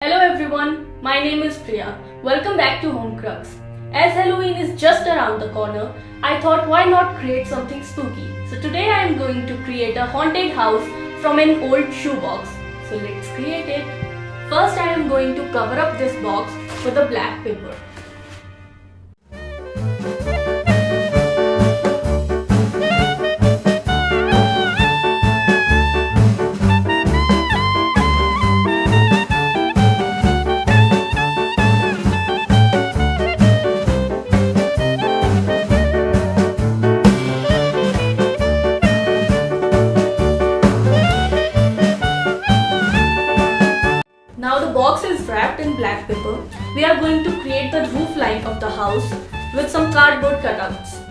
Hello everyone, my name is Priya. Welcome back to Home Crux. As Halloween is just around the corner, I thought why not create something spooky. So today I am going to create a haunted house from an old shoebox. So let's create it. First I am going to cover up this box with a black paper. Now the box is wrapped in black paper. We are going to create the roof line of the house with some cardboard cutouts.